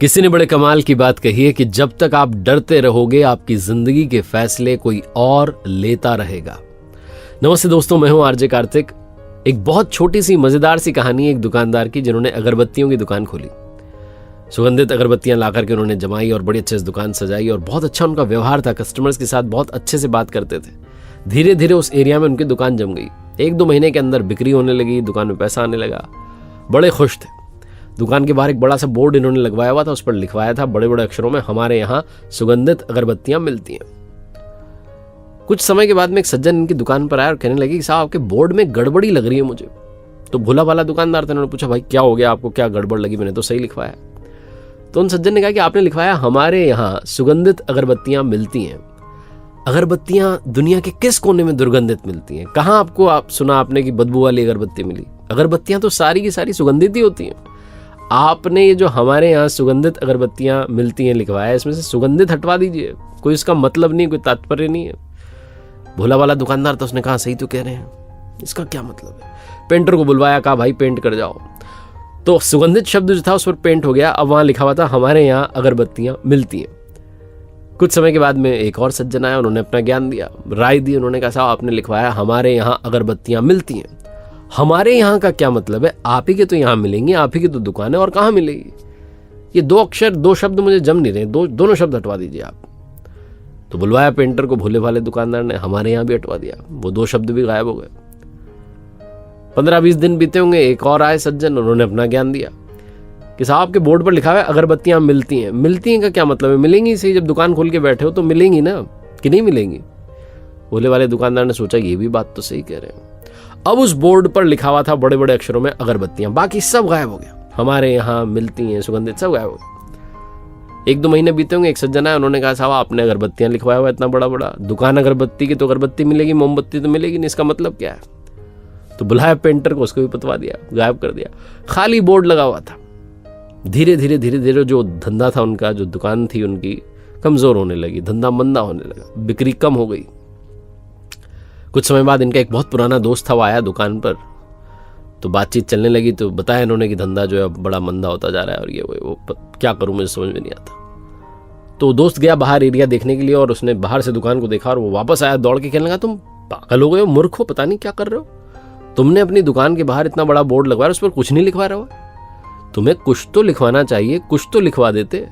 किसी ने बड़े कमाल की बात कही है कि जब तक आप डरते रहोगे आपकी जिंदगी के फैसले कोई और लेता रहेगा। नमस्ते दोस्तों, मैं हूं आरजे कार्तिक। एक बहुत छोटी सी मजेदार सी कहानी है एक दुकानदार की जिन्होंने अगरबत्तियों की दुकान खोली। सुगंधित अगरबत्तियां लाकर के उन्होंने जमाई और बड़ी अच्छे से दुकान सजाई और बहुत अच्छा उनका व्यवहार था। कस्टमर्स के साथ बहुत अच्छे से बात करते थे। धीरे धीरे उस एरिया में उनकी दुकान जम गई। 1-2 महीने के अंदर बिक्री होने लगी, दुकान में पैसा आने लगा। बड़े खुश थे। दुकान के बाहर एक बड़ा सा बोर्ड इन्होंने लगवाया हुआ था, उस पर लिखवाया था बड़े बड़े अक्षरों में, हमारे यहाँ सुगंधित अगरबत्तियां मिलती हैं। कुछ समय के बाद में एक सज्जन इनकी दुकान पर आया और कहने लगे कि साहब आपके बोर्ड में गड़बड़ी लग रही है मुझे। तो भोला भाला दुकानदार था, उन्होंने पूछा भाई क्या हो गया, आपको क्या गड़बड़ लगी? मैंने तो सही लिखवाया। तो उन सज्जन ने कहा कि आपने लिखवाया हमारे यहाँ सुगंधित अगरबत्तियां मिलती हैं। अगरबत्तियां दुनिया के किस कोने में दुर्गंधित मिलती हैं? कहाँ आपको सुना आपने कि बदबू वाली अगरबत्ती मिली? अगरबत्तियां तो सारी की सारी सुगंधित ही होती हैं। आपने ये जो हमारे यहाँ सुगंधित अगरबत्तियां मिलती हैं लिखवाया, इसमें से सुगंधित हटवा दीजिए। कोई इसका मतलब नहीं, कोई तात्पर्य नहीं है। भोला वाला दुकानदार तो उसने कहा सही तो कह रहे हैं, इसका क्या मतलब है? पेंटर को बुलवाया, कहा भाई पेंट कर जाओ। तो सुगंधित शब्द जो था उस पर पेंट हो गया। अब वहां लिखा हुआ था हमारे यहाँ अगरबत्तियां मिलती हैं। कुछ समय के बाद में एक और सज्जन आया, उन्होंने अपना ज्ञान दिया, राय दी। उन्होंने कहा साहब आपने लिखवाया हमारे यहाँ अगरबत्तियां मिलती हैं। हमारे यहाँ का क्या मतलब है? आप ही के तो यहाँ मिलेंगी, आप ही की तो दुकान है, और कहाँ मिलेगी? ये 2 अक्षर 2 शब्द मुझे जम नहीं रहे, दोनों शब्द हटवा दीजिए आप। तो बुलवाया पेंटर को, भोले भाले दुकानदार ने हमारे यहाँ भी हटवा दिया। वो 2 शब्द भी गायब हो गए। 15-20 दिन बीते होंगे, एक और आए सज्जन, उन्होंने अपना ज्ञान दिया कि साहब आपके बोर्ड पर लिखा हुआ है अगरबत्तियां मिलती हैं। मिलती हैं का क्या मतलब है? मिलेंगी सही, जब दुकान खोल के बैठे हो तो मिलेंगी ना, कि नहीं मिलेंगी? भोले वाले दुकानदार ने सोचा ये भी बात तो सही कह रहे हैं। अब उस बोर्ड पर लिखा हुआ था बड़े बड़े अक्षरों में अगरबत्तियां, बाकी सब गायब हो गया। हमारे यहाँ मिलती हैं सुगंधित, सब गायब हो गया। 1-2 महीने बीते होंगे, एक सज्जन आया, उन्होंने कहा साहब आपने अगरबत्तियां लिखवाया हुआ इतना बड़ा बड़ा, दुकान अगरबत्ती की तो अगरबत्ती मिलेगी, मोमबत्ती तो मिलेगी नहीं, इसका मतलब क्या है? तो बुलाया पेंटर को, उसको भी पतवा दिया, गायब कर दिया। खाली बोर्ड लगा हुआ था। धीरे धीरे जो धंधा था उनका, जो दुकान थी उनकी, कमजोर होने लगी, धंधा मंदा होने लगा, बिक्री कम हो गई। कुछ समय बाद इनका एक बहुत पुराना दोस्त था, वो आया दुकान पर, तो बातचीत चलने लगी। तो बताया इन्होंने कि धंधा जो है बड़ा मंदा होता जा रहा है और ये वो क्या करूं मुझे समझ में नहीं आता। तो दोस्त गया बाहर एरिया देखने के लिए और उसने बाहर से दुकान को देखा और वो वापस आया, दौड़ के कहने लगा तुम पागल हो गए हो, मूर्ख हो, पता नहीं क्या कर रहे हो? तुमने अपनी दुकान के बाहर इतना बड़ा बोर्ड लगवाया, उस पर कुछ नहीं लिखवा रहे हो। तुम्हें कुछ तो लिखवाना चाहिए, कुछ तो लिखवा देते।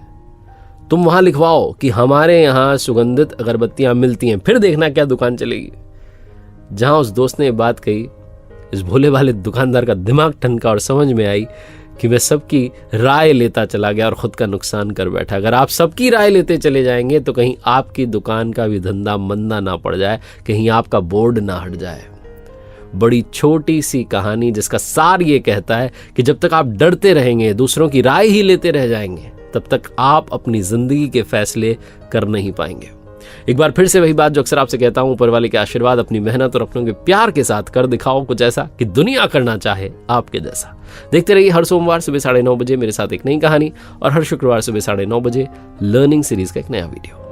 तुम वहां लिखवाओ कि हमारे यहाँ सुगंधित अगरबत्तियां मिलती हैं, फिर देखना क्या दुकान चलेगी। जहां उस दोस्त ने ये बात कही, इस भोले वाले दुकानदार का दिमाग ठनका और समझ में आई कि मैं सबकी राय लेता चला गया और खुद का नुकसान कर बैठा। अगर आप सबकी राय लेते चले जाएंगे तो कहीं आपकी दुकान का भी धंधा मंदा ना पड़ जाए, कहीं आपका बोर्ड ना हट जाए। बड़ी छोटी सी कहानी जिसका सार ये कहता है कि जब तक आप डरते रहेंगे, दूसरों की राय ही लेते रह जाएंगे, तब तक आप अपनी जिंदगी के फैसले कर नहीं पाएंगे। एक बार फिर से वही बात जो अक्सर आपसे कहता हूं, ऊपर वाले के आशीर्वाद, अपनी मेहनत और अपनों के प्यार के साथ कर दिखाओ कुछ ऐसा कि दुनिया करना चाहे आपके जैसा। देखते रहिए हर सोमवार सुबह 9:30 बजे मेरे साथ एक नई कहानी, और हर शुक्रवार सुबह 9:30 बजे लर्निंग सीरीज का एक नया वीडियो।